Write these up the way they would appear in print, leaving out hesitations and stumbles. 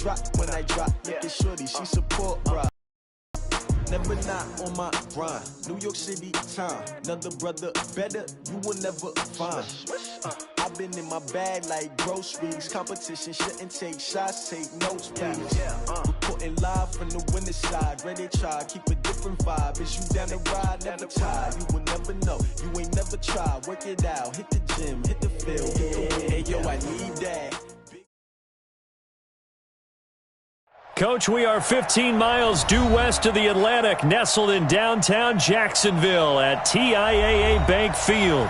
drop, when I drop, look at shorty, she support, bruh. Never not on my grind. New York City time. Another brother better, you will never find. I've been in my bag like groceries. Competition shouldn't take shots, take notes, please. Reporting live from the winning side. Ready to try, keep a different vibe. Is you down the ride, never tired. You will never know, you ain't never tried. Work it out, hit the gym, hit the field, hit the win. Hey yo, I need that. Coach, we are 15 miles due west of the Atlantic, nestled in downtown Jacksonville at TIAA Bank Field.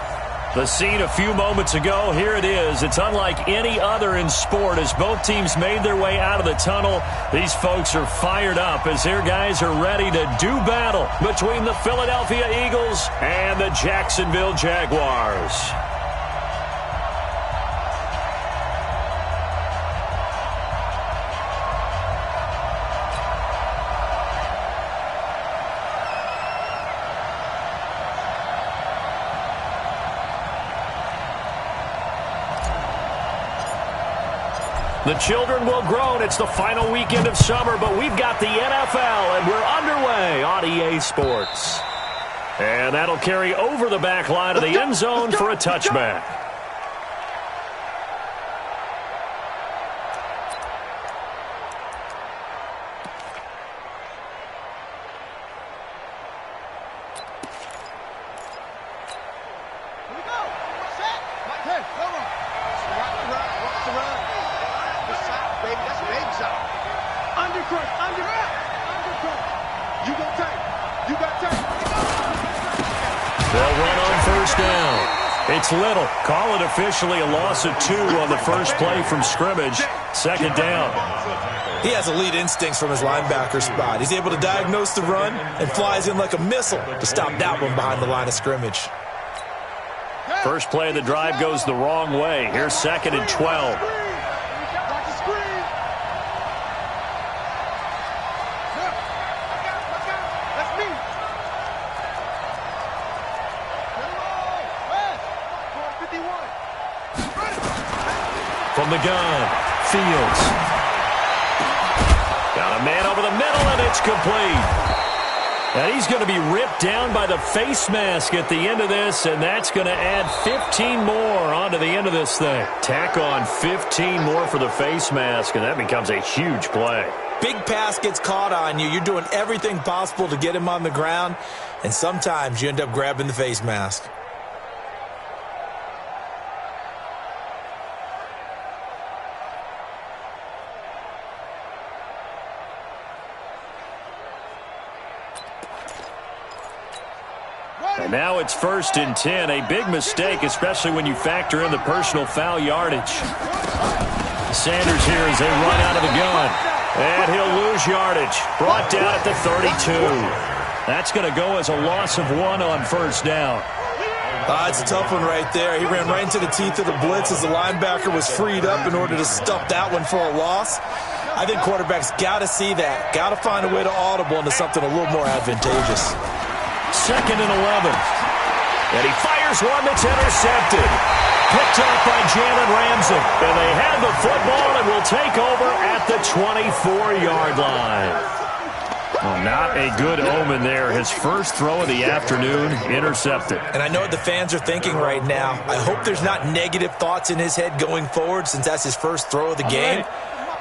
The scene a few moments ago, here it is. It's unlike any other in sport as both teams made their way out of the tunnel. These folks are fired up as their guys are ready to do battle between the Philadelphia Eagles and the Jacksonville Jaguars. The children will groan. It's the final weekend of summer, but we've got the NFL, and we're underway on EA Sports. And that'll carry over the back line of the end zone for a touchback. It's Little. Call it officially a loss of 2 on the first play from scrimmage. Second down. He has elite instincts from his linebacker spot. He's able to diagnose the run and flies in like a missile to stop that one behind the line of scrimmage. First play of the drive goes the wrong way. Here's 2nd and 12. From the gun, Fields. Got a man over the middle, and it's complete. And he's going to be ripped down by the face mask at the end of this, and that's going to add 15 more onto the end of this thing. Tack on 15 more for the face mask, and that becomes a huge play. Big pass gets caught on you. You're doing everything possible to get him on the ground, and sometimes you end up grabbing the face mask. And now it's 1st and 10. A big mistake, especially when you factor in the personal foul yardage. Sanders here as they run out of the gun. And he'll lose yardage. Brought down at the 32. That's going to go as a loss of 1 on first down. It's a tough one right there. He ran right into the teeth of the blitz as the linebacker was freed up in order to stuff that one for a loss. I think quarterbacks got to see that. Got to find a way to audible into something a little more advantageous. 2nd and 11. And he fires one that's intercepted. Picked up by Jalen Ramsey. And they have the football and will take over at the 24-yard line. Well, not a good omen there. His first throw of the afternoon intercepted. And I know what the fans are thinking right now. I hope there's not negative thoughts in his head going forward since that's his first throw of the game.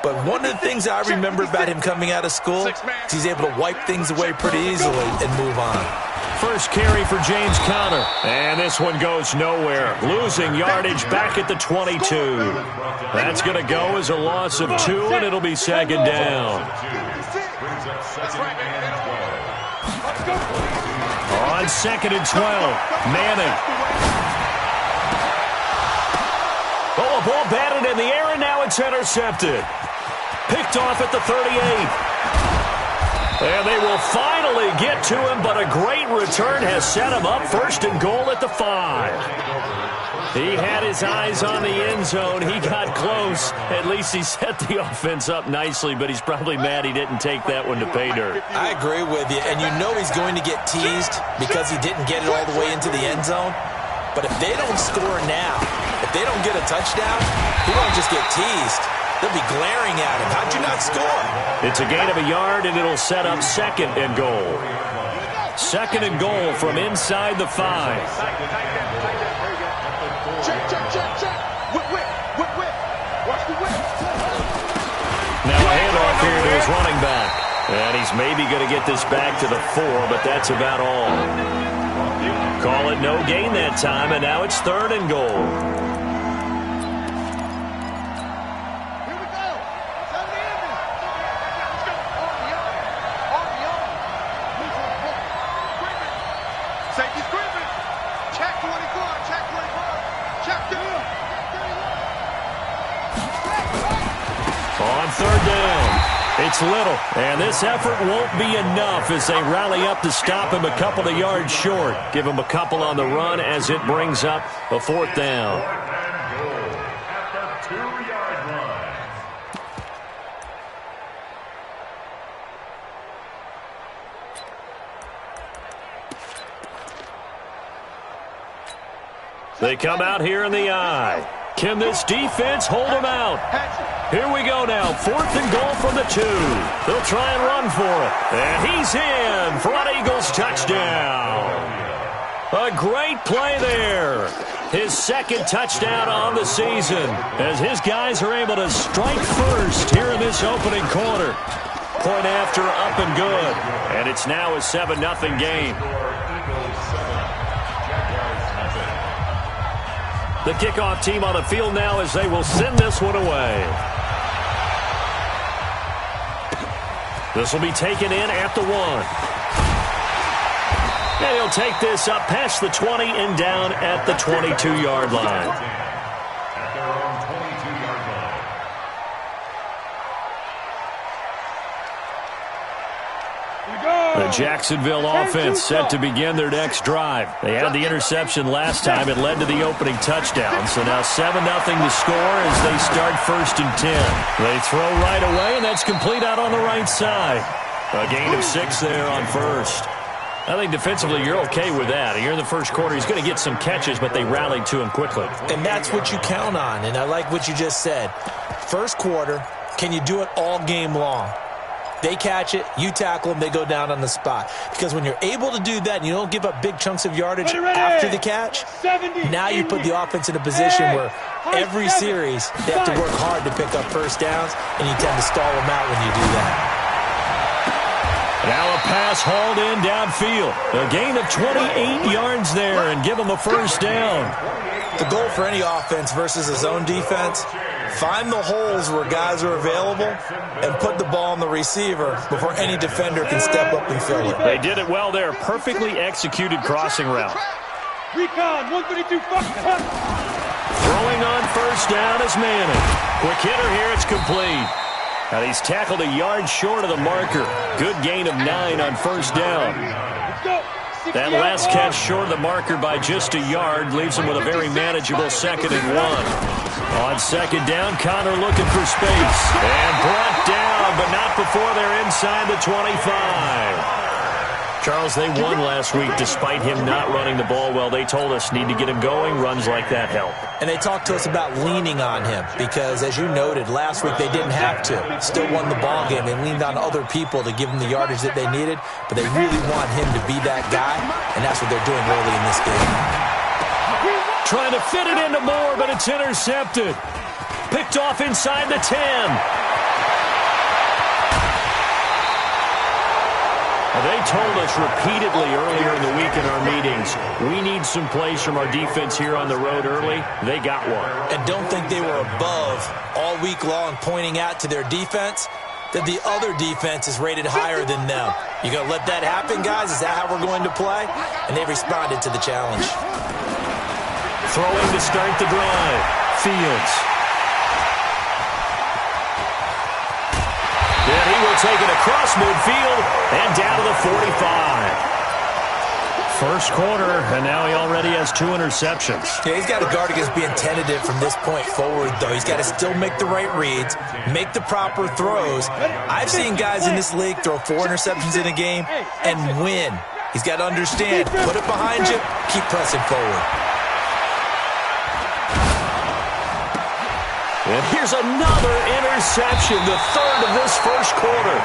But one of the things I remember about him coming out of school is he's able to wipe things away pretty easily and move on. First carry for James Conner. And this one goes nowhere. Losing yardage back at the 22. That's going to go as a loss of 2, and it'll be 2nd down. On 2nd and 12, Manning. Oh, a ball batted in the air, and now it's intercepted. Picked off at the 38. And they will finally get to him, but a great return has set him up 1st and goal at the 5. He had his eyes on the end zone. He got close. At least he set the offense up nicely, but he's probably mad he didn't take that one to pay dirt. I agree with you, and you know he's going to get teased because he didn't get it all the way into the end zone. But if they don't score now, if they don't get a touchdown, he won't just get teased. They'll be glaring at him. How'd you not score? It's a gain of a yard, and it'll set up 2nd and goal. 2nd and goal from inside the 5. Check. Whip. Watch the whip. Now a handoff here to his running back. And he's maybe going to get this back to the 4, but that's about all. Call it no gain that time, and now it's 3rd and goal. Here we go. It's on the end. Let's go. Safety screaming. Check 24. Check 2. On 3rd down, it's Little. And this effort won't be enough as they rally up to stop him a couple of yards short. Give him a couple on the run as it brings up a 4th down. At the 2-yard line. They come out here in the eye. Can this defense hold them out? Here we go now. 4th and goal from the 2. They'll try and run for it. And he's in. Front Eagles touchdown. A great play there. His 2nd touchdown on the season as his guys are able to strike first here in this opening quarter. Point after, up and good. And it's now a 7-0 game. The kickoff team on the field now as they will send this one away. This will be taken in at the 1. And he'll take this up past the 20 and down at the 22-yard line. At their own 22-yard line. The Jacksonville offense set to begin their next drive. They had the interception last time. It led to the opening touchdown. So now 7-0 to score as they start 1st and 10. They throw right away, and that's complete out on the right side. A gain of 6 there on 1st. I think defensively you're okay with that. Here in the 1st quarter, he's going to get some catches, but they rallied to him quickly. And that's what you count on, and I like what you just said. 1st quarter, can you do it all game long? They catch it, you tackle them, they go down on the spot. Because when you're able to do that and you don't give up big chunks of yardage after the catch, now you put the offense in a position where every series they have to work hard to pick up 1st downs, and you tend to stall them out when you do that. Now a pass hauled in downfield. A gain of 28 yards there and give them a 1st down. The goal for any offense versus a zone defense, find the holes where guys are available and put the ball on the receiver before any defender can step up and fill it. They did it well there. Perfectly executed crossing route. Recon, 132. Throwing on 1st down is Manning. Quick hitter here, it's complete. And he's tackled a yard short of the marker. Good gain of 9 on 1st down. Let's go. That last catch short of the marker by just a yard leaves him with a very manageable 2nd and 1. On 2nd down, Connor looking for space. And brought down, but not before they're inside the 25. Charles, they won last week despite him not running the ball well. They told us need to get him going. Runs like that help. And they talked to us about leaning on him because, as you noted, last week they didn't have to. Still won the ball game. They leaned on other people to give them the yardage that they needed, but they really want him to be that guy, and that's what they're doing early in this game. Trying to fit it into Moore, but it's intercepted. Picked off inside the 10. They told us repeatedly earlier in the week in our meetings, we need some plays from our defense here on the road early. They got one. And don't think they were above all week long pointing out to their defense that the other defense is rated higher than them. You going to let that happen, guys? Is that how we're going to play? And they responded to the challenge. Throwing to start the drive. Fields. And he will take it across midfield and down to the 45. 1st quarter, and now he already has 2 interceptions. Yeah, he's got to guard against being tentative from this point forward, though. He's got to still make the right reads, make the proper throws. I've seen guys in this league throw 4 interceptions in a game and win. He's got to understand, put it behind you, keep pressing forward. And here's another interception, the third of this first quarter.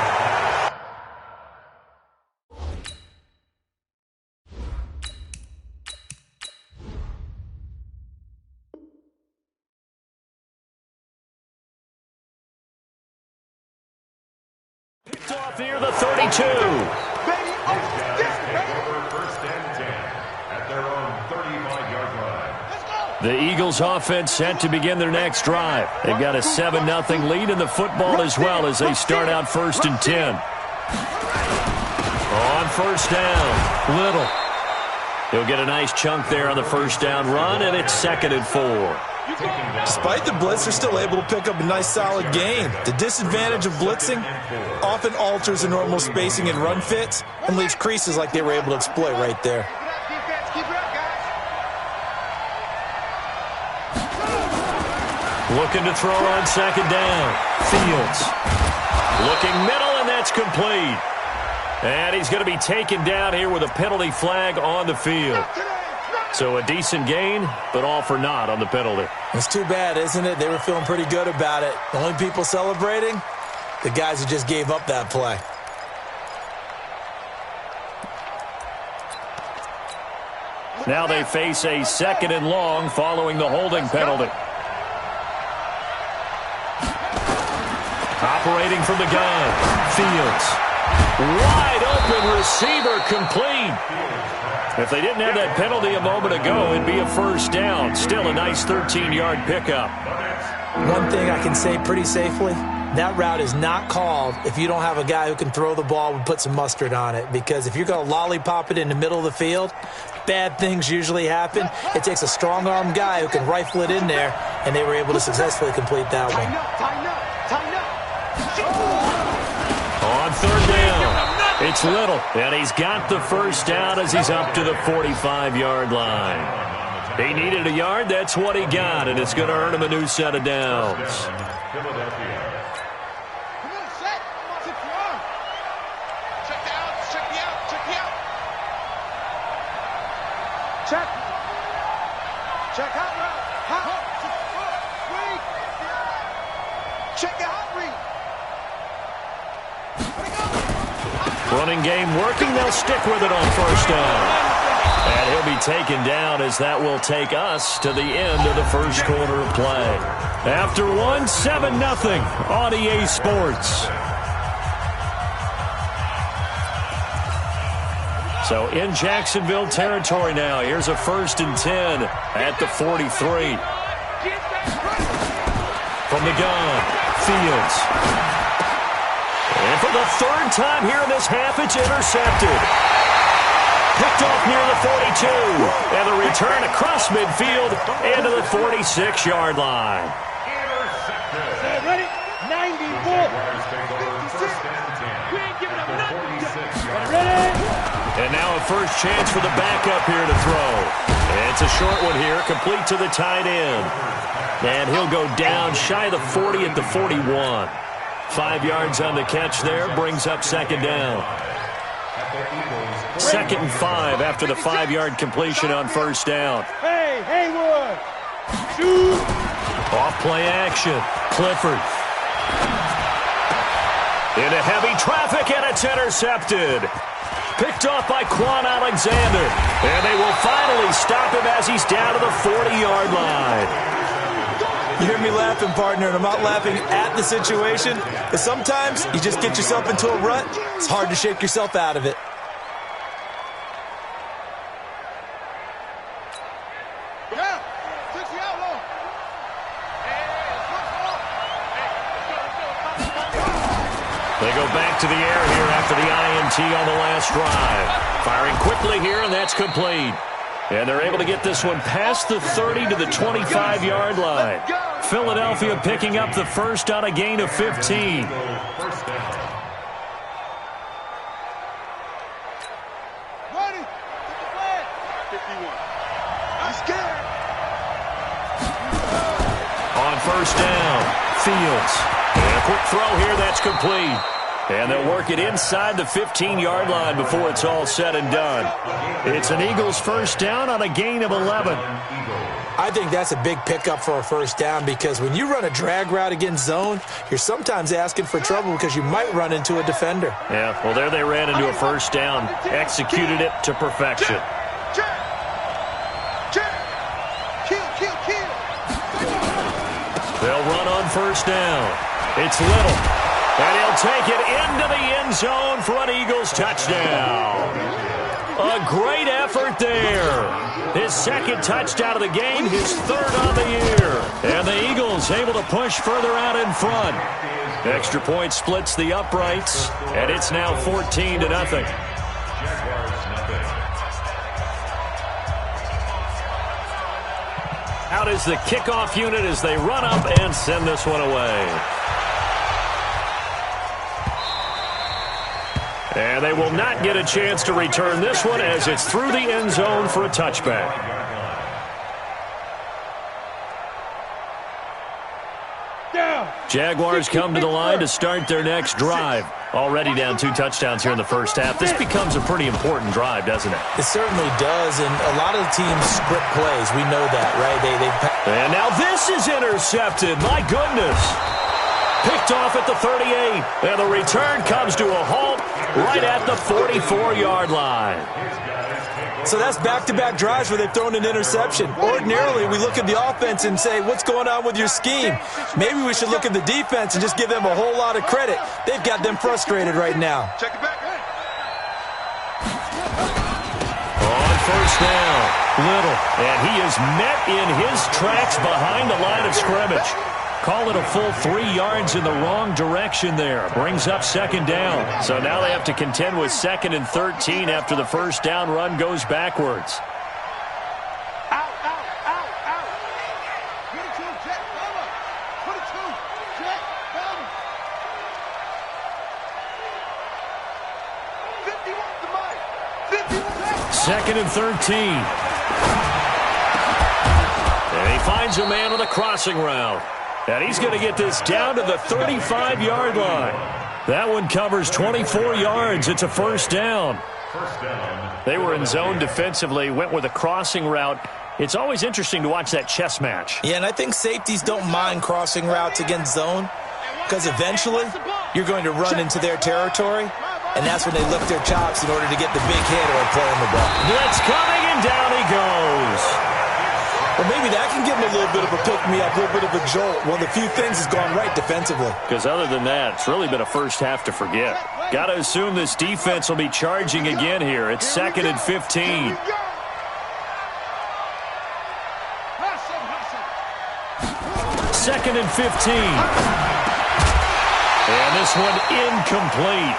Picked off near the 32. First and 10 at their own 35-yard line. The Eagles offense set to begin their next drive. They've got a 7-0 lead in the football as well as they start out 1st and 10. On first down, Little. He'll get a nice chunk there on the first down run, and it's 2nd and 4. Despite the blitz, they're still able to pick up a nice solid gain. The disadvantage of blitzing often alters the normal spacing and run fits and leaves creases like they were able to exploit right there. Looking to throw on 2nd down. Fields. Looking middle, and that's complete. And he's going to be taken down here with a penalty flag on the field. So a decent gain, but all for naught on the penalty. It's too bad, isn't it? They were feeling pretty good about it. The only people celebrating, the guys who just gave up that play. Now they face a 2nd and long following the holding penalty. Operating from the gun, Fields. Wide open receiver, complete. If they didn't have that penalty a moment ago, it'd be a first down. Still a nice 13-yard pickup. One thing I can say pretty safely, that route is not called if you don't have a guy who can throw the ball and put some mustard on it. Because if you're going to lollipop it in the middle of the field, bad things usually happen. It takes a strong-arm guy who can rifle it in there, and they were able to successfully complete that one. On 3rd down. It's Little, and he's got the first down as he's up to the 45-yard line. He needed a yard, that's what he got, and it's going to earn him a new set of downs. Check out route. Check out read. Running game working. They'll stick with it on first down. And he'll be taken down as that will take us to the end of the first quarter of play. After one, 7-0 on EA Sports. So in Jacksonville territory now. Here's a 1st and 10 at the 43. From the gun, Fields. And for the 3rd time here in this half, it's intercepted. Picked off near the 42. And the return across midfield into the 46-yard line. Intercepted. Ready? 94. We ain't giving up nothing. Ready? And now a first chance for the backup here to throw. It's a short one here, complete to the tight end. And he'll go down shy of the 40 at the 41. 5 yards on the catch there, brings up 2nd down. 2nd and 5 after the 5-yard completion on first down. Hey, Haywood. Shoot. Off play action. Clifford. Into heavy traffic, and it's intercepted. Picked off by Quan Alexander. And they will finally stop him as he's down to the 40-yard line. You hear me laughing, partner, and I'm not laughing at the situation. But sometimes you just get yourself into a rut. It's hard to shake yourself out of it. Yeah. 60 outlaw. They go back to the air here after the INT on the last drive. Firing quickly here, and that's complete. And they're able to get this one past the 30 to the 25-yard line. Philadelphia picking up the first on a gain of 15. On first down, Fields. And a quick throw here, that's complete. And they'll work it inside the 15-yard line before it's all said and done. It's an Eagles first down on a gain of 11. I think that's a big pickup for a first down because when you run a drag route against zone, you're sometimes asking for trouble because you might run into a defender. Yeah, well, there they ran into a first down. Executed it to perfection. They'll run on first down. It's Little. And he'll take it into the end zone for an Eagles touchdown. A great effort there. His second touchdown of the game, his third on the year. And the Eagles able to push further out in front. Extra point splits the uprights, and it's now 14-0. Out is the kickoff unit as they run up and send this one away. And they will not get a chance to return this one as it's through the end zone for a touchback. Jaguars come to the line to start their next drive. Already down 2 touchdowns here in the first half. This becomes a pretty important drive, doesn't it? It certainly does, and a lot of the teams script plays. We know that, right? And now this is intercepted. My goodness. Picked off at the 38. And the return comes to a halt right at the 44-yard line. So that's back-to-back drives where they've thrown an interception. Ordinarily, we look at the offense and say, what's going on with your scheme? Maybe we should look at the defense and just give them a whole lot of credit. They've got them frustrated right now. Check it back. On first down, Little. And he is met in his tracks behind the line of scrimmage. Call it a full 3 yards in the wrong direction there. Brings up second down. So now they have to contend with 2nd and 13 after the first down run goes backwards. Out. Get it to him, Jet. Cover. Put it to him. Jet. Cover. 50 wants the mic. 2nd and 13. And he finds a man on the crossing route. And he's going to get this down to the 35-yard line. That one covers 24 yards. It's a first down. They were in zone defensively, went with a crossing route. It's always interesting to watch that chess match. Yeah, and I think safeties don't mind crossing routes against zone because eventually you're going to run into their territory, and that's when they lick their chops in order to get the big hit or play on the ball. Blitz coming, and down he goes. Well, maybe that can give them a little bit of a pick-me-up, a little bit of a jolt. One of the few things has gone right defensively. Because other than that, it's really been a first half to forget. Got to assume this defense will be charging again here. It's 2nd and 15. 2nd and 15. And this one incomplete.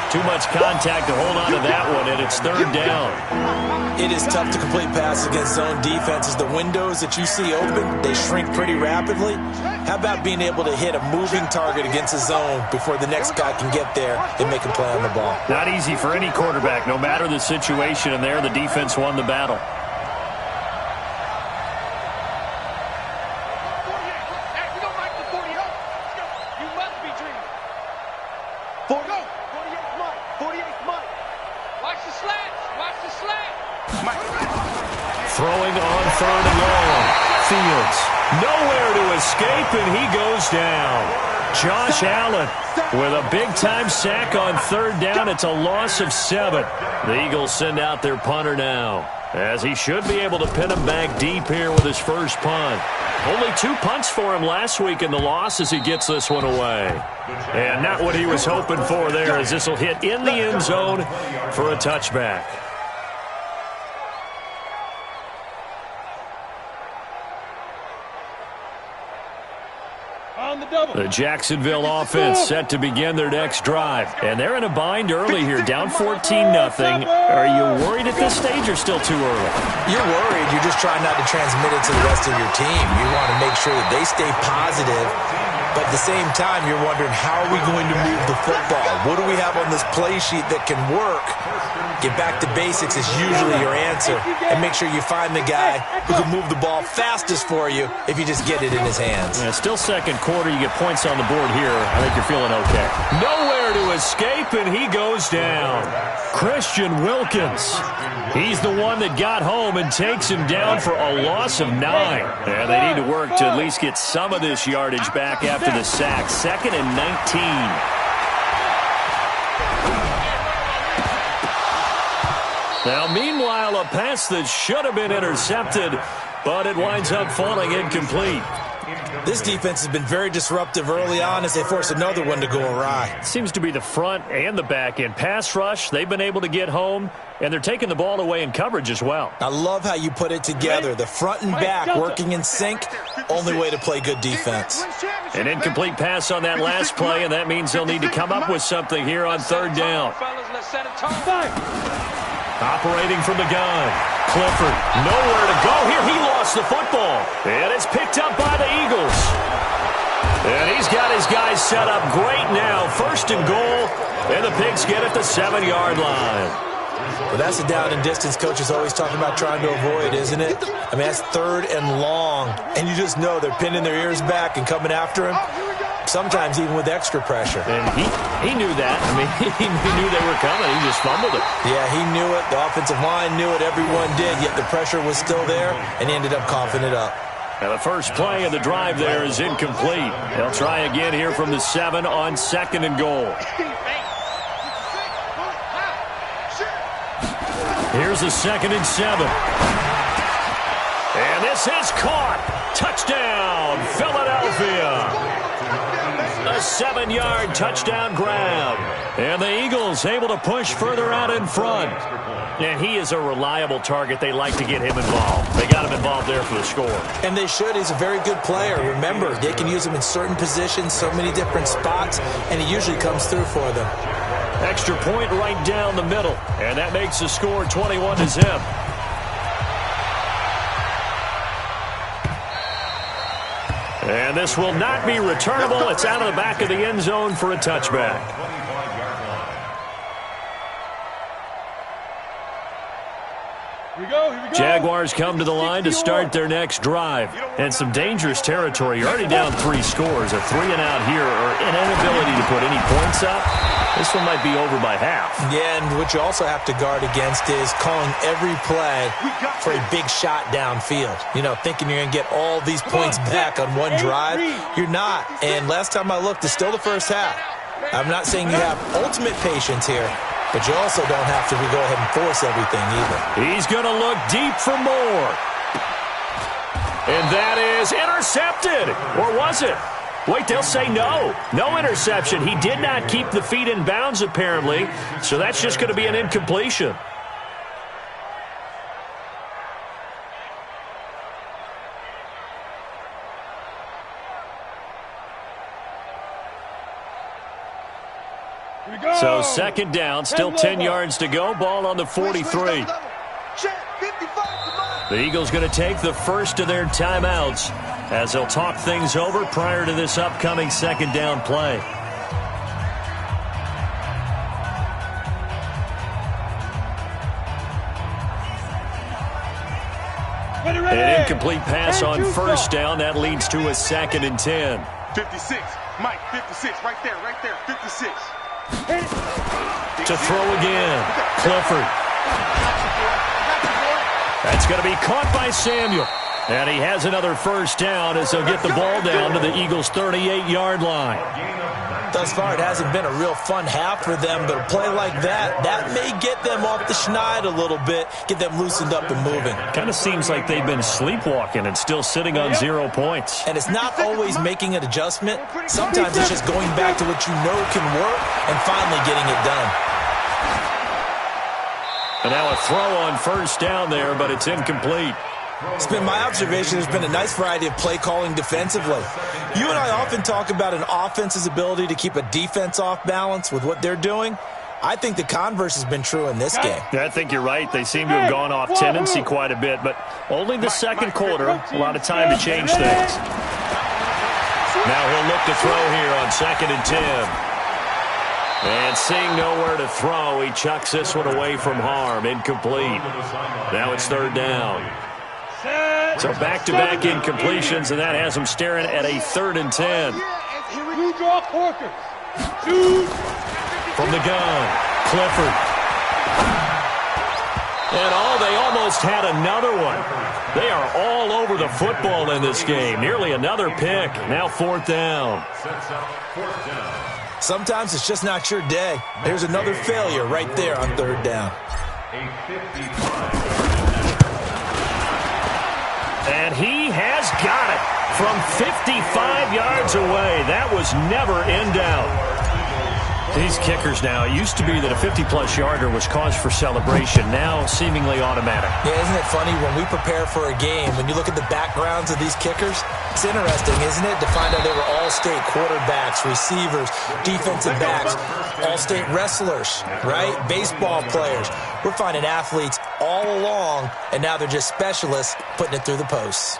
Too much contact to hold on to that one, and it's 3rd down. It is tough to complete passes against zone defenses. The windows that you see open, they shrink pretty rapidly. How about being able to hit a moving target against a zone before the next guy can get there and make a play on the ball? Not easy for any quarterback, no matter the situation, and there the defense won the battle. Throwing on 3rd and long. Fields nowhere to escape, and he goes down. Josh Allen with a big-time sack on 3rd down. It's a loss of 7. The Eagles send out their punter now, as he should be able to pin him back deep here with his first punt. Only 2 punts for him last week in the loss as he gets this one away. And not what he was hoping for there, as this will hit in the end zone for a touchback. The Jacksonville offense set to begin their next drive. And they're in a bind early here, down 14-0. Are you worried at this stage or still too early? You're worried. You're just trying not to transmit it to the rest of your team. You want to make sure that they stay positive. But at the same time, you're wondering, how are we going to move the football? What do we have on this play sheet that can work? Get back to basics is usually your answer. And make sure you find the guy who can move the ball fastest for you if you just get it in his hands. Yeah, still second quarter. You get points on the board here. I think you're feeling okay. Nowhere to escape, and he goes down. Christian Wilkins. He's the one that got home and takes him down for a loss of 9. And they need to work to at least get some of this yardage back after the sack. 2nd and 19. Now, meanwhile, a pass that should have been intercepted, but it winds up falling incomplete. This defense has been very disruptive early on as they force another one to go awry. Seems to be the front and the back end. Pass rush, they've been able to get home, and they're taking the ball away in coverage as well. I love how you put it together. The front and back working in sync, only way to play good defense. An incomplete pass on that last play, and that means they'll need to come up with something here on 3rd down. Operating from the gun. Clifford, nowhere to go here. He lost the football. And it's picked up by the Eagles. And he's got his guys set up great now. 1st and goal. And the Pigs get at the 7-yard line. Well, that's the down and distance coaches always talking about trying to avoid, isn't it? I mean, that's 3rd and long. And you just know they're pinning their ears back and coming after him. Sometimes even with extra pressure. And he knew that. I mean, he knew they were coming. He just fumbled it. Yeah, he knew it. The offensive line knew it. Everyone did. Yet the pressure was still there, and he ended up coughing it up. Now the first play of the drive there is incomplete. They'll try again here from the 7 on 2nd and goal. Here's the 2nd and 7. And this is caught. Touchdown, Philadelphia. A 7-yard touchdown grab. And the Eagles able to push further out in front. And he is a reliable target. They like to get him involved. They got him involved there for the score. And they should. He's a very good player. Remember, they can use him in certain positions, so many different spots, and he usually comes through for them. Extra point right down the middle. And that makes the score 21-0. And this will not be returnable. It's out of the back of the end zone for a touchback. Here we go. Jaguars come to the line to start their next drive. And some dangerous territory. You're already down 3 scores. A 3-and-out here, or an inability to put any points up. This one might be over by half. Yeah, and what you also have to guard against is calling every play for a big shot downfield. You know, thinking you're going to get all these points back on one drive. You're not. And last time I looked, it's still the first half. I'm not saying you have ultimate patience here, but you also don't have to go ahead and force everything either. He's going to look deep for more. And that is intercepted. Or was it? Wait, they'll say no. No interception. He did not keep the feet in bounds, apparently. So that's just going to be an incompletion. So 2nd down, still 10 yards to go. Ball on the 43. The Eagles going to take the first of their timeouts as they'll talk things over prior to this upcoming 2nd down play. An incomplete pass on 1st down. That leads to a 2nd and 10. 56. Mike, 56. Right there. 56. To throw again. Clifford. That's going to be caught by Samuel. And he has another 1st down as they'll get the ball down to the Eagles' 38-yard line. Thus far, it hasn't been a real fun half for them, but a play like that may get them off the schneid a little bit, get them loosened up and moving. Kind of seems like they've been sleepwalking and still sitting on 0 points. And it's not always making an adjustment. Sometimes it's just going back to what you know can work and finally getting it done. And now a throw on 1st down there, but it's incomplete. It's been my observation there's been a nice variety of play calling defensively. You and I often talk about an offense's ability to keep a defense off balance with what they're doing. I think the converse has been true in this game. Yeah, I think you're right. They seem to have gone off tendency quite a bit, but only the 2nd quarter. A lot of time to change things. Now he'll look to throw here on 2nd and 10. And seeing nowhere to throw, he chucks this one away from harm. Incomplete. Now it's 3rd down. So back-to-back incompletions, and that has him staring at a 3rd and 10. From the gun, Clifford. And they almost had another one. They are all over the football in this game. Nearly another pick. Now 4th down. Sometimes it's just not your day. There's another failure right there on 3rd down. And he has got it from 55 yards away. That was never in doubt. These kickers now, it used to be that a 50-plus yarder was cause for celebration. Now seemingly automatic. Yeah, isn't it funny when we prepare for a game, when you look at the backgrounds of these kickers, it's interesting, isn't it, to find out they were all-state quarterbacks, receivers, defensive backs, all-state wrestlers, right? Baseball players. We're finding athletes all along, and now they're just specialists putting it through the posts.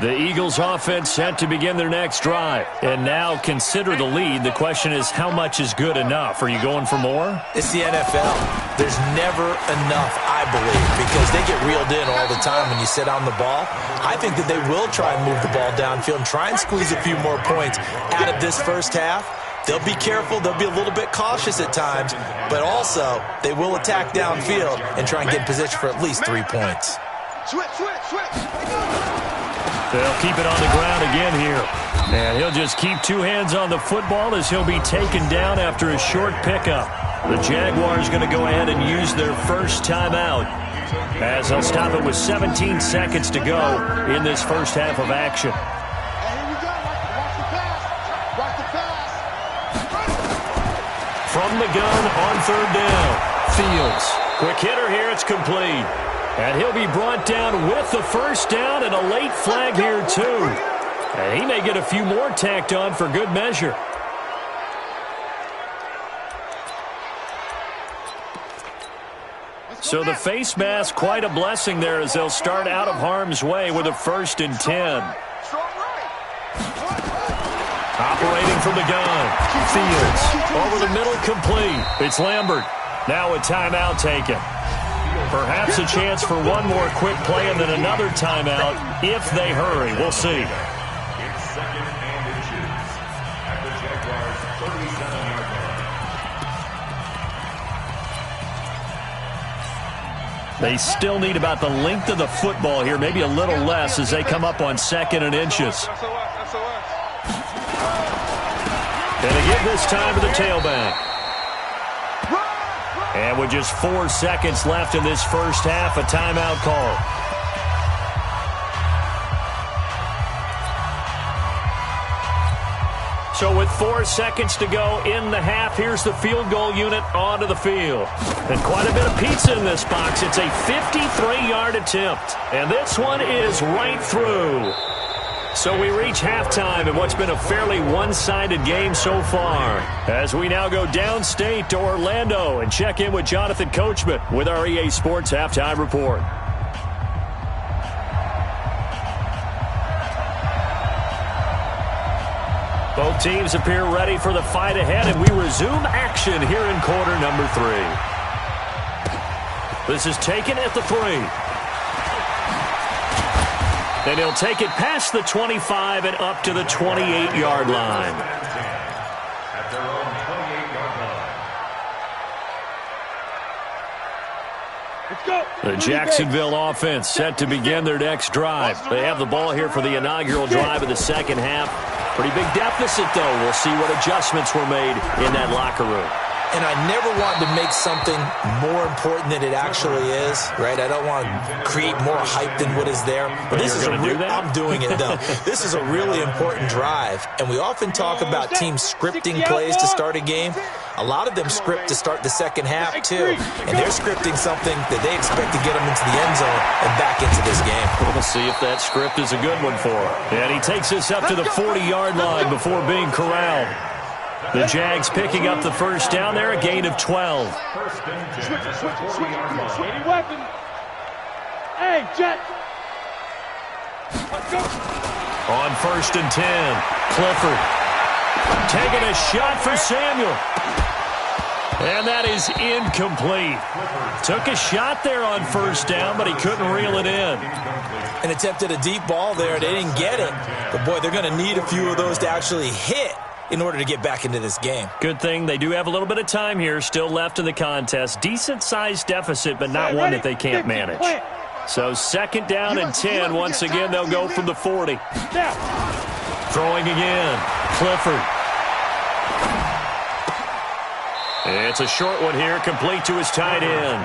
The Eagles offense set to begin their next drive. And now consider the lead. The question is, how much is good enough? Are you going for more? It's the NFL. There's never enough, I believe, because they get reeled in all the time when you sit on the ball. I think that they will try and move the ball downfield and try and squeeze a few more points out of this first half. They'll be careful. They'll be a little bit cautious at times, but also they will attack downfield and try and get in position for at least 3 points. Switch. They'll keep it on the ground again here. And he'll just keep 2 hands on the football as he'll be taken down after a short pickup. The Jaguars going to go ahead and use their first timeout as they'll stop it with 17 seconds to go in this first half of action. From the gun on 3rd down, Fields. Quick hitter here, it's complete. And he'll be brought down with the first down and a late flag here too. And he may get a few more tacked on for good measure. So the face mask, quite a blessing there as they'll start out of harm's way with a 1st and 10. Operating from the gun, Fields. Over the middle, complete. It's Lambert. Now a timeout taken. Perhaps a chance for one more quick play and then another timeout if they hurry. We'll see. It's 2nd and inches at the Jaguars' 37-yard line. They still need about the length of the football here, maybe a little less as they come up on 2nd and inches. And they give this time to the tailback. And with just 4 seconds left in this first half, a timeout call. So with 4 seconds to go in the half, here's the field goal unit onto the field. And quite a bit of pizza in this box. It's a 53-yard attempt. And this one is right through. So we reach halftime in what's been a fairly one-sided game so far. As we now go downstate to Orlando and check in with Jonathan Coachman with our EA Sports Halftime Report. Both teams appear ready for the fight ahead, and we resume action here in quarter number 3. This is taken at the 3. And he'll take it past the 25 and up to the 28-yard line. At their own 28-yard line. The Jacksonville offense set to begin their next drive. They have the ball here for the inaugural drive of the second half. Pretty big deficit, though. We'll see what adjustments were made in that locker room. And I never want to make something more important than it actually is, right? I don't want to create more hype than what is there. But this is I'm doing it, though. This is a really important drive. And we often talk about teams scripting plays to start a game. A lot of them script to start the second half, too. And they're scripting something that they expect to get them into the end zone and back into this game. We'll see if that script is a good one for him. And he takes us up to the 40-yard line before being corralled. The Jags picking up the first down there, a gain of 12. Switch. Any weapon. Hey, Jet. Let's go. On 1st and 10, Clifford taking a shot for Samuel. And that is incomplete. Took a shot there on 1st down, but he couldn't reel it in. And attempted a deep ball there. They didn't get it. But, boy, they're going to need a few of those to actually hit in order to get back into this game. Good thing they do have a little bit of time here still left in the contest. Decent-sized deficit, but not one that they can't manage. So 2nd down and 10. Once again, they'll go from the 40. Throwing again. Clifford. It's a short one here, complete to his tight end.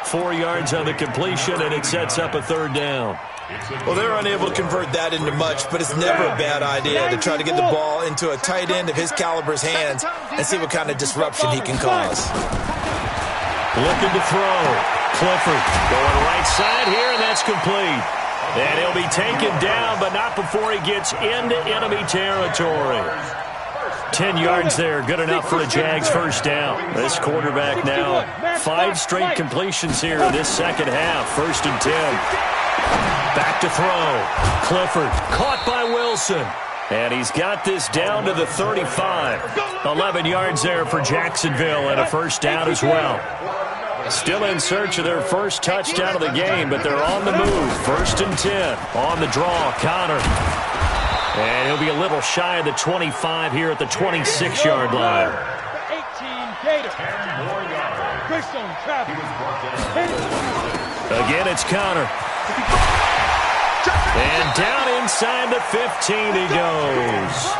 4 yards on the completion, and it sets up a 3rd down. Well, they're unable to convert that into much, but it's never a bad idea to try to get the ball into a tight end of his caliber's hands and see what kind of disruption he can cause. Looking to throw. Clifford going right side here, and that's complete. And he'll be taken down, but not before he gets into enemy territory. 10 yards there, good enough for a Jags 1st down. This quarterback now, 5 straight completions here in this second half. 1st and 10. Back to throw. Clifford caught by Wilson. And he's got this down to the 35. 11 yards there for Jacksonville and a 1st down as well. Still in search of their 1st touchdown of the game, but they're on the move. 1st and 10. On the draw, Connor. And he'll be a little shy of the 25 here at the 26-yard line. 18 Gator. Again, it's Connor. And down inside the 15 he goes.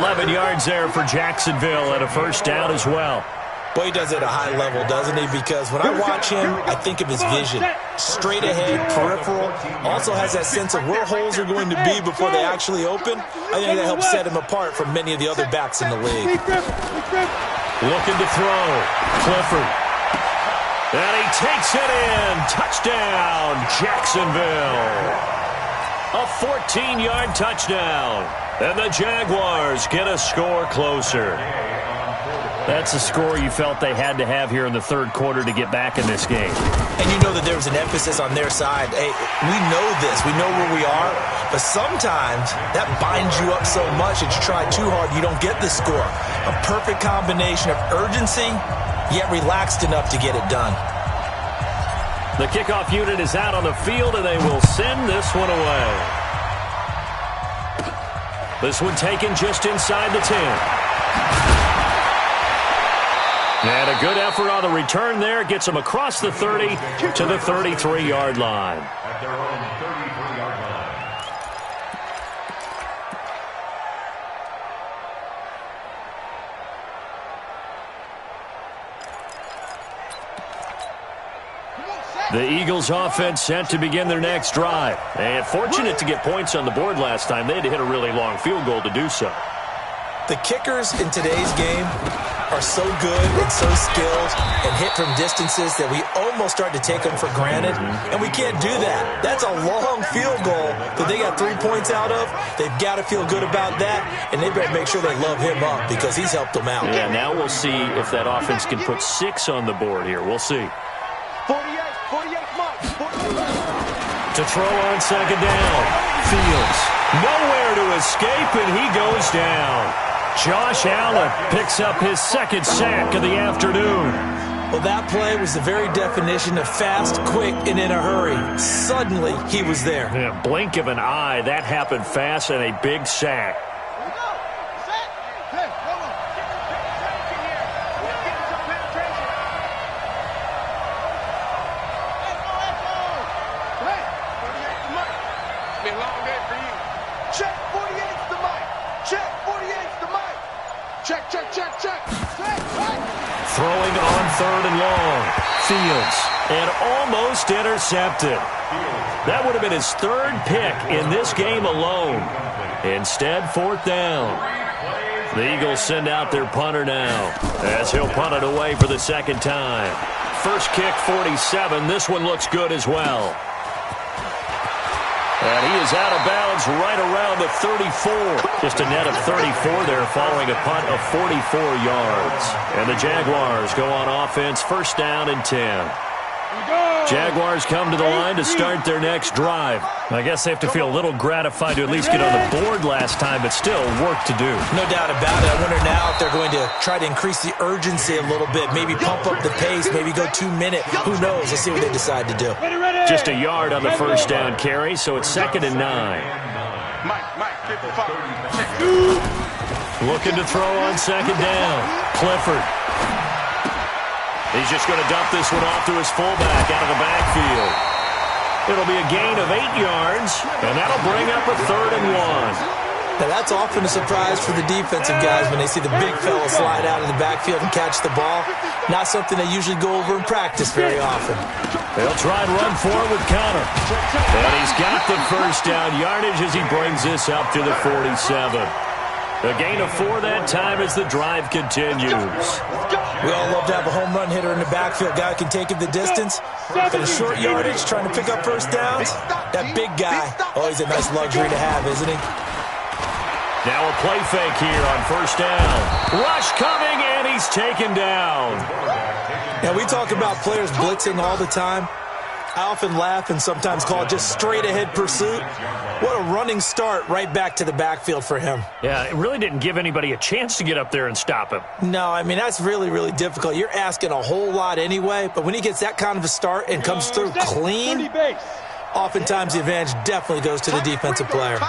11 yards there for Jacksonville and a 1st down as well. Boy, he does it at a high level, doesn't he? Because when I watch him, I think of his vision. Straight ahead, peripheral. Also has that sense of where holes are going to be before they actually open. I think that helps set him apart from many of the other backs in the league. Looking to throw. Clifford. And he takes it in. Touchdown, Jacksonville. A 14-yard touchdown. And the Jaguars get a score closer. That's a score you felt they had to have here in the 3rd quarter to get back in this game. And you know that there was an emphasis on their side. Hey, we know this. We know where we are. But sometimes that binds you up so much that you try too hard, you don't get the score. A perfect combination of urgency, yet relaxed enough to get it done. The kickoff unit is out on the field, and they will send this one away. This one taken just inside the 10. And a good effort on the return there. Gets them across the 30 to the 33-yard line. At their own 33-yard line. The Eagles offense set to begin their next drive. And fortunate to get points on the board last time. They had to hit a really long field goal to do so. The kickers in today's game are so good and so skilled and hit from distances that we almost start to take them for granted, and we can't do that. That's a long field goal that they got 3 points out of. They've got to feel good about that, and they better make sure they love him up because he's helped them out. Yeah, now we'll see if that offense can put 6 on the board here. We'll see. 48 marks. To throw on 2nd down. Fields nowhere to escape, and he goes down. Josh Allen picks up his 2nd sack of the afternoon. Well, that play was the very definition of fast, quick, and in a hurry. Suddenly, he was there. Yeah, blink of an eye, that happened fast, and a big sack. Throwing on 3rd and long. Fields. And almost intercepted. That would have been his 3rd pick in this game alone. Instead, 4th down. The Eagles send out their punter now as he'll punt it away for the 2nd time. First kick, 47. This one looks good as well. And he is out of bounds right around the 34. Just a net of 34 there following a punt of 44 yards. And the Jaguars go on offense, 1st down and 10. Jaguars come to the line to start their next drive. I guess they have to feel a little gratified to at least get on the board last time, but still work to do. No doubt about it. I wonder now if they're going to try to increase the urgency a little bit, maybe pump up the pace, maybe go 2 minute. Who knows? Let's see what they decide to do. Just a yard on the first down carry, so it's 2nd and 9. Looking to throw on 2nd down. Clifford. He's just going to dump this one off to his fullback out of the backfield. It'll be a gain of 8 yards, and that'll bring up a 3rd and 1. Now, that's often a surprise for the defensive guys when they see the big fella slide out of the backfield and catch the ball. Not something they usually go over in practice very often. They'll try and run for it with Connor. And he's got the first down yardage as he brings this up to the 47. A gain of 4 that time as the drive continues. We all love to have a home run hitter in the backfield. Guy can take it the distance. But a short yardage, trying to pick up first downs. That big guy, always a nice luxury to have, isn't he? Now a play fake here on first down. Rush coming, and he's taken down. Now, we talk about players blitzing all the time. I often laugh and sometimes call it just straight-ahead pursuit. What a running start right back to the backfield for him. Yeah, it really didn't give anybody a chance to get up there and stop him. No, I mean, that's really, really difficult. You're asking a whole lot anyway, but when he gets that kind of a start and comes through clean, oftentimes the advantage definitely goes to the defensive player.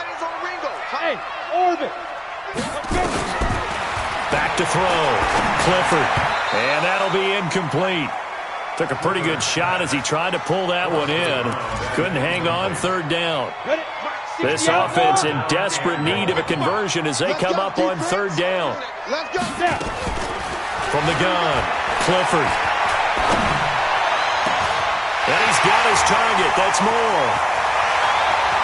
Back to throw. Clifford. And that'll be incomplete. Took a pretty good shot as he tried to pull that one in. Couldn't hang on 3rd down. This offense in desperate need of a conversion as they come up on 3rd down. From the gun, Clifford. And he's got his target. That's Moore.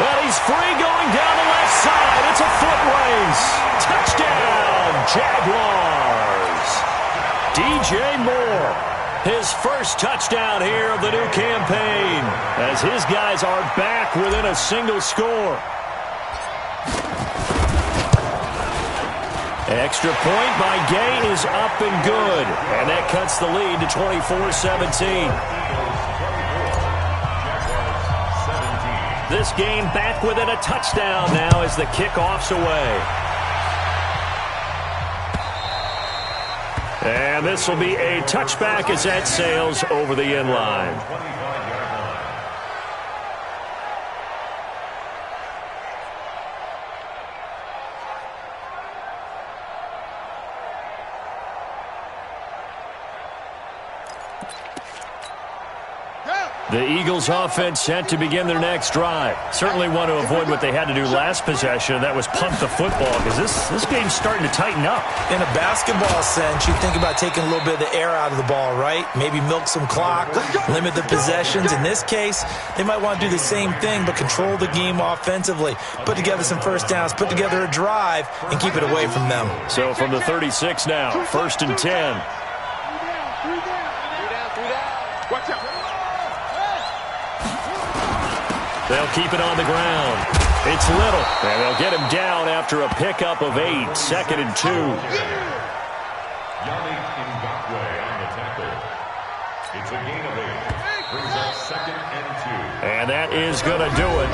And he's free going down the left side. It's a foot race. Touchdown, Jaguars. DJ Moore. His first touchdown here of the new campaign as his guys are back within a single score. Extra point by Gay is up and good, and that cuts the lead to 24-17. This game back within a touchdown now as the kickoff's away. And this will be a touchback as that sails over the end line. The Eagles offense set to begin their next drive. Certainly want to avoid what they had to do last possession. That was punt the football because this game's starting to tighten up. In a basketball sense, you think about taking a little bit of the air out of the ball, right? Maybe milk some clock, limit the possessions. In this case, they might want to do the same thing but control the game offensively. Put together some first downs, put together a drive, and keep it away from them. So from the 36 now, 1st and 10. Watch out. They'll keep it on the ground. It's Little, and they'll get him down after a pickup of 8, 2nd and 2. Yannick Ngakwe on the tackle. It's a gain of 8. Brings up 2nd and 2. And that is going to do it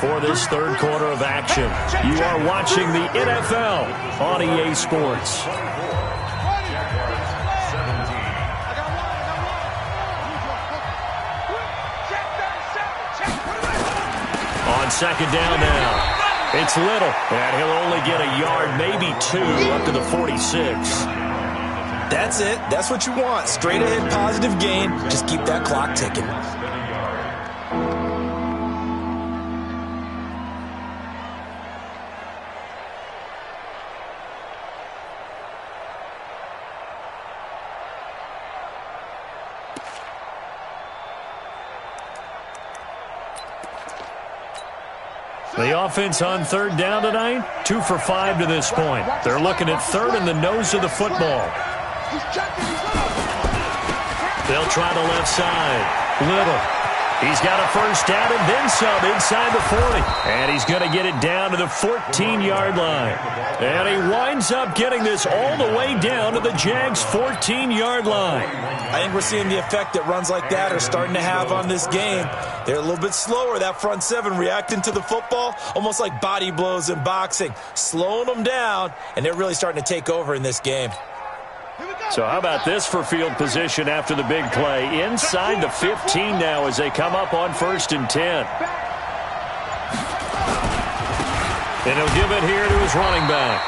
for this 3rd quarter of action. You are watching the NFL on EA Sports. On 2nd down now, it's Little, and he'll only get a yard, maybe 2, up to the 46. That's it. That's what you want. Straight ahead, positive gain. Just keep that clock ticking. The offense on 3rd down tonight, 2 for 5 to this point. They're looking at 3rd in the nose of the football. They'll try the left side. Little. He's got a first down and then some inside the 40. And he's going to get it down to the 14-yard line. And he winds up getting this all the way down to the Jags' 14-yard line. I think we're seeing the effect that runs like that are starting to have on this game. They're a little bit slower, that front seven, reacting to the football, almost like body blows in boxing, slowing them down, and they're really starting to take over in this game. So how about this for field position after the big play? Inside the 15 now as they come up on 1st and 10. And he'll give it here to his running back.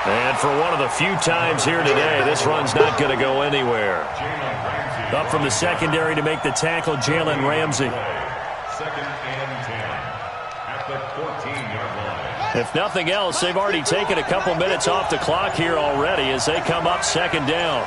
And for one of the few times here today, this run's not going to go anywhere. Up from the secondary to make the tackle, Jalen Ramsey. 2nd and 10 at the 14-yard line. If nothing else, they've already taken a couple minutes off the clock here already as they come up 2nd down.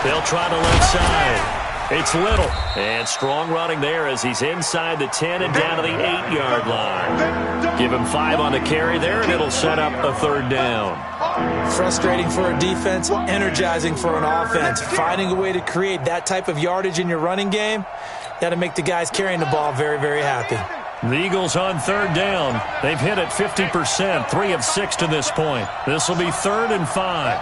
They'll try the left side. It's Little. And strong running there as he's inside the 10 and down to the 8-yard line. Give him 5 on the carry there, and it'll set up a 3rd down. Frustrating for a defense, energizing for an offense. Finding a way to create that type of yardage in your running game, got to make the guys carrying the ball very, very happy. The Eagles on 3rd down. They've hit it 50%, 3 of 6 to this point. This will be 3rd and 5.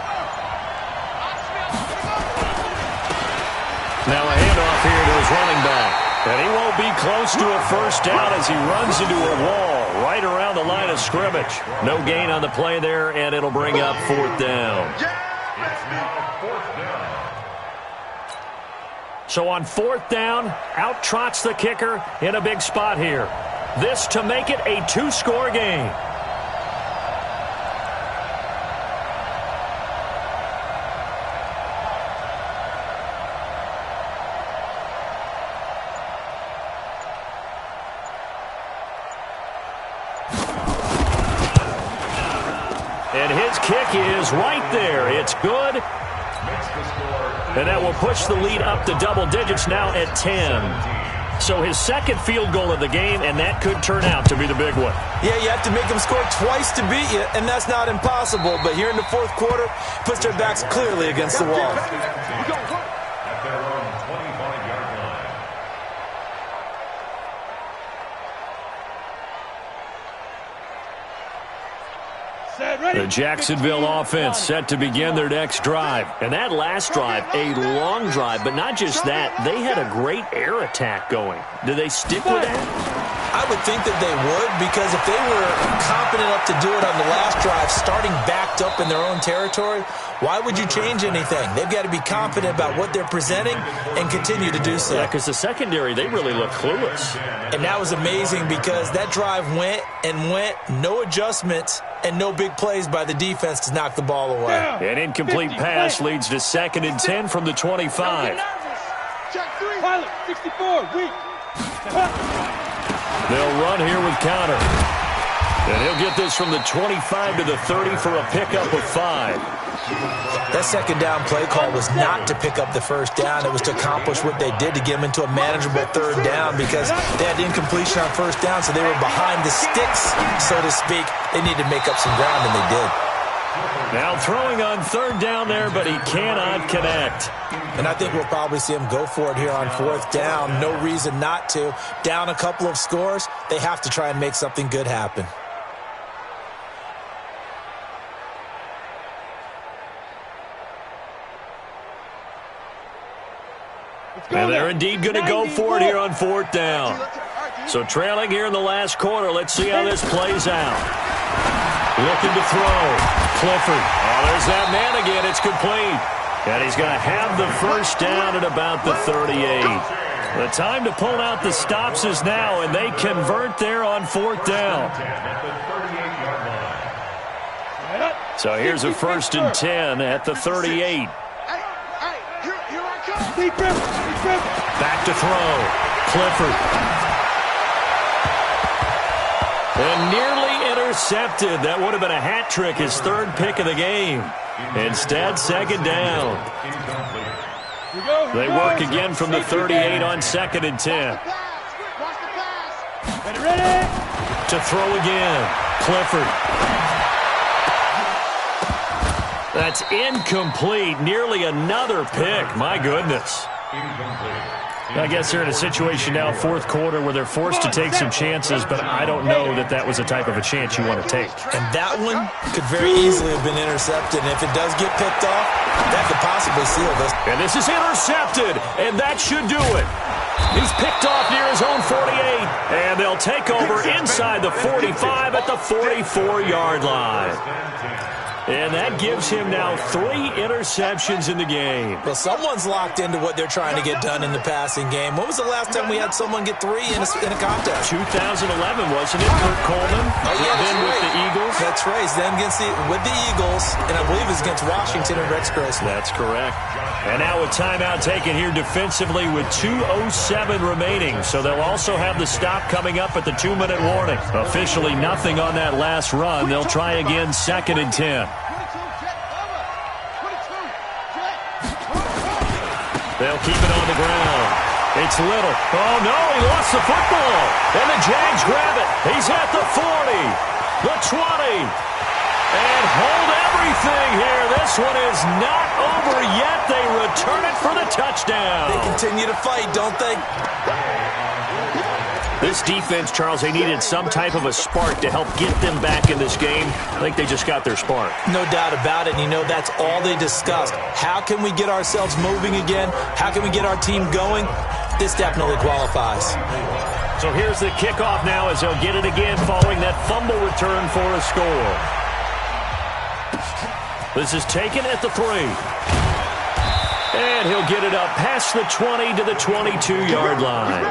Now a handoff here to his running back. And he won't be close to a 1st down as he runs into a wall right around the line of scrimmage. No gain on the play there, and it'll bring up 4th down. So on 4th down, out trots the kicker in a big spot here. This to make it a 2-score game. And his kick is right there. It's good. And that will push the lead up to double digits now at 10. So his 2nd field goal of the game, and that could turn out to be the big one. Yeah, you have to make them score twice to beat you, and that's not impossible. But here in the 4th quarter, puts their backs clearly against the wall. At their own 25-yard line. The Jacksonville offense set to begin their next drive. And that last drive, a long drive, but not just that. They had a great air attack going. Do they stick with that? I would think that they would, because if they were confident enough to do it on the last drive, starting backed up in their own territory, why would you change anything? They've got to be confident about what they're presenting and continue to do so. Yeah, because the secondary, they really look clueless. And that was amazing because that drive went and went, no adjustments, and no big plays by the defense to knock the ball away. An incomplete pass leads to 2nd and 10 from the 25. Pilot, 64, weak. They'll run here with counter. And he'll get this from the 25 to the 30 for a pickup of 5. That 2nd down play call was not to pick up the 1st down. It was to accomplish what they did to get them into a manageable 3rd down because they had incompletion on 1st down, so they were behind the sticks, so to speak. They needed to make up some ground, and they did. Now throwing on 3rd down there, but he cannot connect. And I think we'll probably see him go for it here on 4th down. No reason not to. Down a couple of scores, they have to try and make something good happen. And they're indeed going to go for it here on 4th down. So trailing here in the last quarter, let's see how this plays out. Looking to throw. Clifford. Oh, there's that man again. It's complete. And he's going to have the 1st down at about the 38. The time to pull out the stops is now, and they convert there on 4th down. So here's a 1st and 10 at the 38. Back to throw. Clifford. And nearly intercepted. That would have been a hat trick, his 3rd pick of the game. Instead, 2nd down. They work again from the 38 on 2nd and 10. To throw again. Clifford. That's incomplete. Nearly another pick. My goodness. I guess they're in a situation now, fourth quarter, where they're forced to take some chances, but I don't know that that was the type of a chance you want to take. And that one could very easily have been intercepted, and if it does get picked off, that could possibly seal this. And this is intercepted, and that should do it. He's picked off near his own 48, and they'll take over inside the 45 at the 44-yard line. And that gives him now 3 interceptions in the game. Well, someone's locked into what they're trying to get done in the passing game. When was the last time we had someone get 3 in a contest? 2011, wasn't it, Kurt Coleman? Oh, yeah, then with the Eagles. That's right. Then with the Eagles, and I believe it's against Washington and Rex Grossman. That's correct. And now a timeout taken here defensively with 2:07 remaining. So they'll also have the stop coming up at the 2-minute warning. Officially nothing on that last run. They'll try again, 2nd and 10. They'll keep it on the ground. It's Little. Oh, no, he lost the football. And the Jags grab it. He's at the 40, the 20, and hold everything here. This one is not over yet. They return it for the touchdown. They continue to fight, don't they? This defense, Charles, they needed some type of a spark to help get them back in this game. I think they just got their spark. No doubt about it. And you know, that's all they discussed. How can we get ourselves moving again? How can we get our team going? This definitely qualifies. So here's the kickoff now as they'll get it again following that fumble return for a score. This is taken at the 3. And he'll get it up past the 20 to the 22-yard line.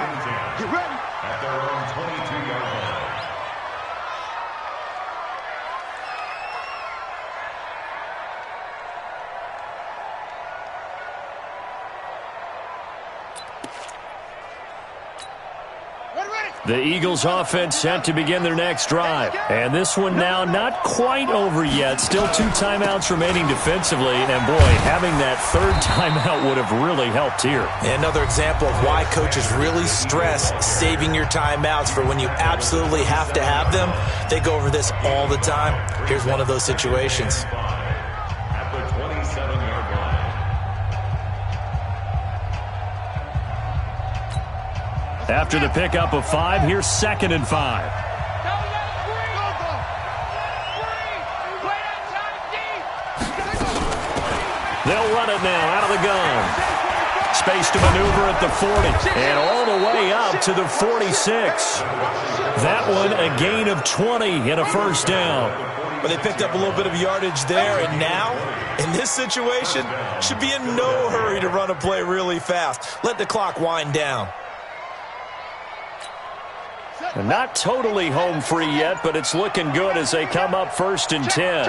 The Eagles offense set to begin their next drive. And this one now not quite over yet. Still 2 timeouts remaining defensively. And, boy, having that 3rd timeout would have really helped here. Another example of why coaches really stress saving your timeouts for when you absolutely have to have them. They go over this all the time. Here's one of those situations. At the 27-yard line. After the pickup of 5, here's 2nd and 5. They'll run it now out of the gun. Space to maneuver at the 40 and all the way up to the 46. That one a gain of 20 and a 1st down. But they picked up a little bit of yardage there, and now, in this situation, should be in no hurry to run a play really fast. Let the clock wind down. And not totally home free yet, but it's looking good as they come up 1st and 10.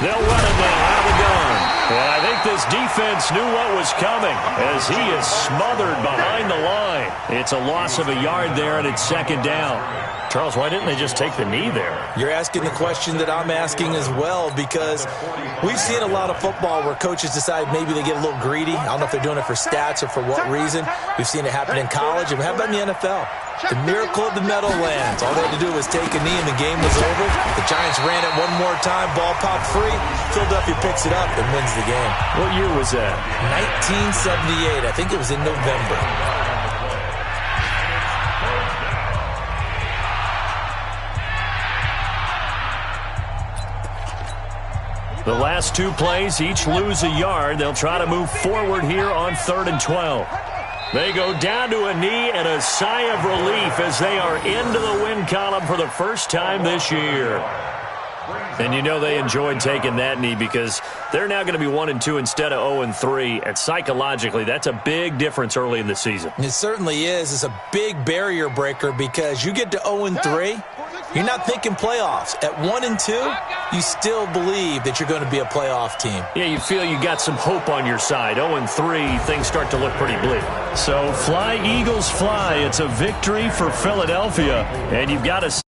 They'll run it now out of the gun. And I think this defense knew what was coming as he is smothered behind the line. It's a loss of a yard there, and it's 2nd down. Charles, why didn't they just take the knee there? You're asking the question that I'm asking as well, because we've seen a lot of football where coaches decide maybe they get a little greedy. I don't know if they're doing it for stats or for what reason. We've seen it happen in college. And how about in the NFL? The miracle of the Meadowlands. All they had to do was take a knee and the game was over. The Giants ran it one more time. Ball popped free. Philadelphia picks it up and wins the game. What year was that? 1978. I think it was in November. The last 2 plays, each lose a yard. They'll try to move forward here on 3rd and 12. They go down to a knee and a sigh of relief as they are into the win column for the first time this year. And you know they enjoyed taking that knee because they're now going to be 1-2 instead of 0-3. And psychologically, that's a big difference early in the season. It certainly is. It's a big barrier breaker because you get to 0-3, you're not thinking playoffs. At 1-2, you still believe that you're going to be a playoff team. Yeah, you feel you got some hope on your side. 0-3, things start to look pretty bleak. So fly, Eagles, fly. It's a victory for Philadelphia. And you've got to